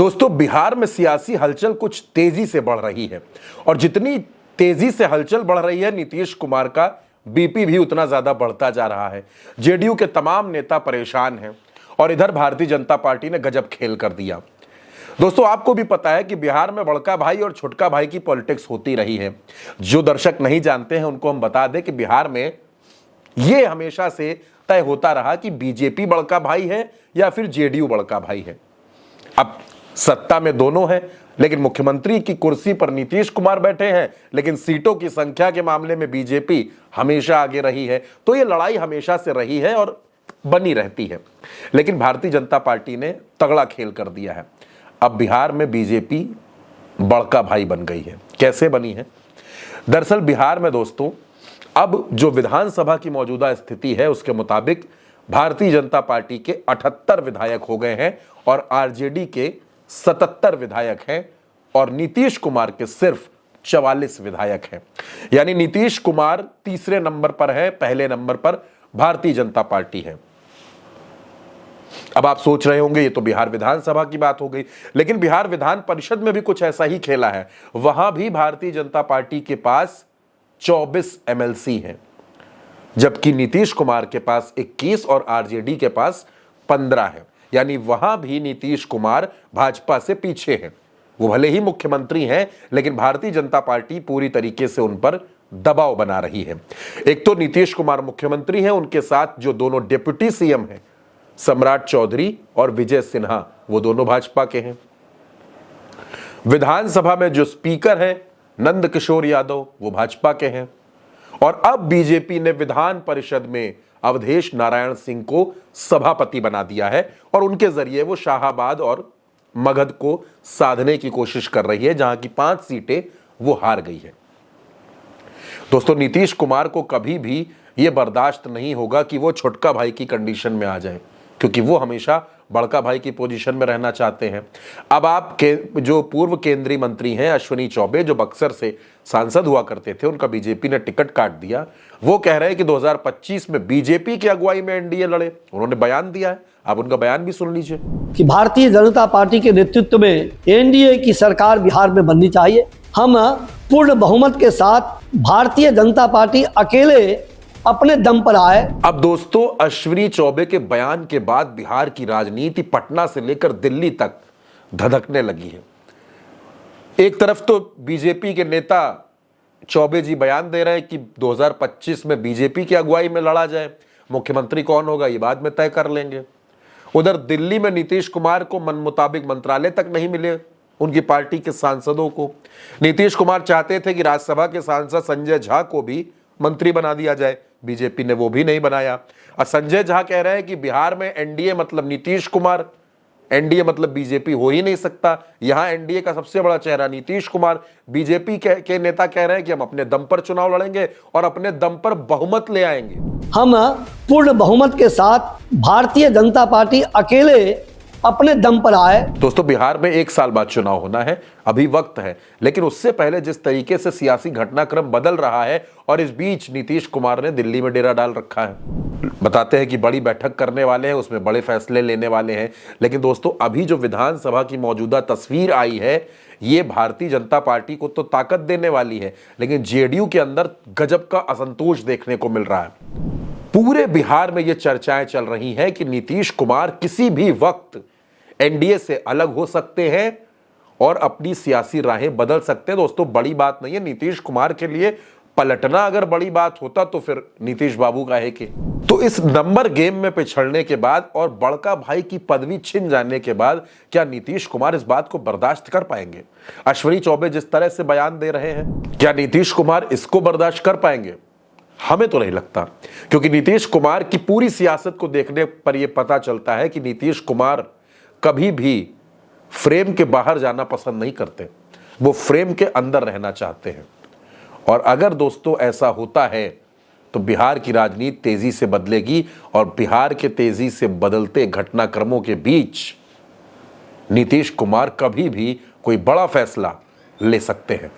दोस्तों, बिहार में सियासी हलचल कुछ तेजी से बढ़ रही है और जितनी तेजी से हलचल बढ़ रही है, नीतीश कुमार का बीपी भी उतना ज्यादा बढ़ता जा रहा है। जेडीयू के तमाम नेता परेशान हैं और इधर भारतीय जनता पार्टी ने गजब खेल कर दिया। दोस्तों, आपको भी पता है कि बिहार में बड़का भाई और छोटका भाई की पॉलिटिक्स होती रही है। जो दर्शक नहीं जानते हैं उनको हम बता दें कि बिहार में यह हमेशा से तय होता रहा कि बीजेपी बड़का भाई है या फिर जेडीयू बड़का भाई है। अब सत्ता में दोनों हैं, लेकिन मुख्यमंत्री की कुर्सी पर नीतीश कुमार बैठे हैं, लेकिन सीटों की संख्या के मामले में बीजेपी हमेशा आगे रही है। तो ये लड़ाई हमेशा से रही है और बनी रहती है, लेकिन भारतीय जनता पार्टी ने तगड़ा खेल कर दिया है। अब बिहार में बीजेपी बड़का भाई बन गई है। कैसे बनी है? दरअसल बिहार में दोस्तों, अब जो विधानसभा की मौजूदा स्थिति है उसके मुताबिक भारतीय जनता पार्टी के 78 विधायक हो गए हैं और आरजेडी के 77 विधायक हैं और नीतीश कुमार के सिर्फ 44 विधायक हैं। यानी नीतीश कुमार तीसरे नंबर पर है, पहले नंबर पर भारतीय जनता पार्टी है। अब आप सोच रहे होंगे ये तो बिहार विधानसभा की बात हो गई, लेकिन बिहार विधान परिषद में भी कुछ ऐसा ही खेला है। वहां भी भारतीय जनता पार्टी के पास 24 एमएलसी हैं, जबकि नीतीश कुमार के पास 21 और आरजेडी के पास 15 है। यानी वहां भी नीतीश कुमार भाजपा से पीछे हैं। वो भले ही मुख्यमंत्री हैं, लेकिन भारतीय जनता पार्टी पूरी तरीके से उन पर दबाव बना रही है। एक तो नीतीश कुमार मुख्यमंत्री हैं, उनके साथ जो दोनों डिप्टी सीएम हैं, सम्राट चौधरी और विजय सिन्हा, वो दोनों भाजपा के हैं। विधानसभा में जो स्पीकर हैं नंद किशोर यादव, वो भाजपा के हैं। और अब बीजेपी ने विधान परिषद में अवधेश नारायण सिंह को सभापति बना दिया है और उनके जरिए वो शाहाबाद और मगध को साधने की कोशिश कर रही है, जहां की 5 सीटें वो हार गई है। दोस्तों, नीतीश कुमार को कभी भी ये बर्दाश्त नहीं होगा कि वो छोटका भाई की कंडीशन में आ जाए, क्योंकि वो हमेशा बड़का भाई की पोजीशन में रहना चाहते हैं। अब आप जो पूर्व केंद्रीय मंत्री हैं अश्विनी चौबे, जो बक्सर से सांसद हुआ करते थे, उनका बीजेपी ने टिकट काट दिया। वो कह रहे हैं कि 2025 में बीजेपी की अगुवाई में एनडीए लड़े। उन्होंने बयान दिया है, आप उनका बयान भी सुन लीजिए कि भारतीय जनता पार्टी के नेतृत्व में एनडीए की सरकार बिहार में बननी चाहिए। हम पूर्ण बहुमत के साथ भारतीय जनता पार्टी अकेले अपने दम पर आए। अब दोस्तों, अश्विनी चौबे के बयान के बाद बिहार की राजनीति पटना से लेकर दिल्ली तक धधकने लगी है। एक तरफ तो बीजेपी के नेता चौबे जी बयान दे रहे हैं कि 2025 में बीजेपी की अगुवाई में लड़ा जाए, मुख्यमंत्री कौन होगा ये बाद में तय कर लेंगे। उधर दिल्ली में नीतीश कुमार को मन मुताबिक मंत्रालय तक नहीं मिले उनकी पार्टी के सांसदों को। नीतीश कुमार चाहते थे कि राज्यसभा के सांसद संजय झा को भी मंत्री बना दिया जाए, बीजेपी ने वो भी नहीं बनाया। और संजय झा कह रहे हैं कि बिहार में एनडीए मतलब नीतीश कुमार, एनडीए मतलब बीजेपी हो ही नहीं सकता। यहां एनडीए का सबसे बड़ा चेहरा नीतीश कुमार। बीजेपी के नेता कह रहे हैं कि हम अपने दम पर चुनाव लड़ेंगे और अपने दम पर बहुमत ले आएंगे। हम पूर्ण बहुमत के साथ भारतीय जनता पार्टी अकेले अपने दम पर आए। दोस्तों, बिहार में 1 साल बाद चुनाव होना है, अभी वक्त है, लेकिन उससे पहले जिस तरीके से सियासी घटनाक्रम बदल रहा है और इस बीच नीतीश कुमार ने दिल्ली में डेरा डाल रखा है। बताते हैं कि बड़ी बैठक करने वाले हैं, उसमें बड़े फैसले लेने वाले हैं, लेकिन दोस्तों अभी जो विधानसभा की मौजूदा तस्वीर आई है, ये भारतीय जनता पार्टी को तो ताकत देने वाली है, लेकिन जेडीयू के अंदर गजब का असंतोष देखने को मिल रहा है। पूरे बिहार में ये चर्चाएं चल रही हैं कि नीतीश कुमार किसी भी वक्त एनडीए से अलग हो सकते हैं और अपनी सियासी राहें बदल सकते हैं। दोस्तों, बड़ी बात नहीं है नीतीश कुमार के लिए पलटना। अगर बड़ी बात होता तो फिर नीतीश बाबू का है कि। तो इस नंबर गेम में पिछड़ने के बाद और बड़का भाई की पदवी छिन जाने के बाद क्या नीतीश कुमार इस बात को बर्दाश्त कर पाएंगे? अश्विनी चौबे जिस तरह से बयान दे रहे हैं, क्या नीतीश कुमार इसको बर्दाश्त कर पाएंगे? हमें तो नहीं लगता, क्योंकि नीतीश कुमार की पूरी सियासत को देखने पर यह पता चलता है कि नीतीश कुमार कभी भी फ्रेम के बाहर जाना पसंद नहीं करते, वो फ्रेम के अंदर रहना चाहते हैं। और अगर दोस्तों ऐसा होता है तो बिहार की राजनीति तेजी से बदलेगी और बिहार के तेजी से बदलते घटनाक्रमों के बीच नीतीश कुमार कभी भी कोई बड़ा फैसला ले सकते हैं।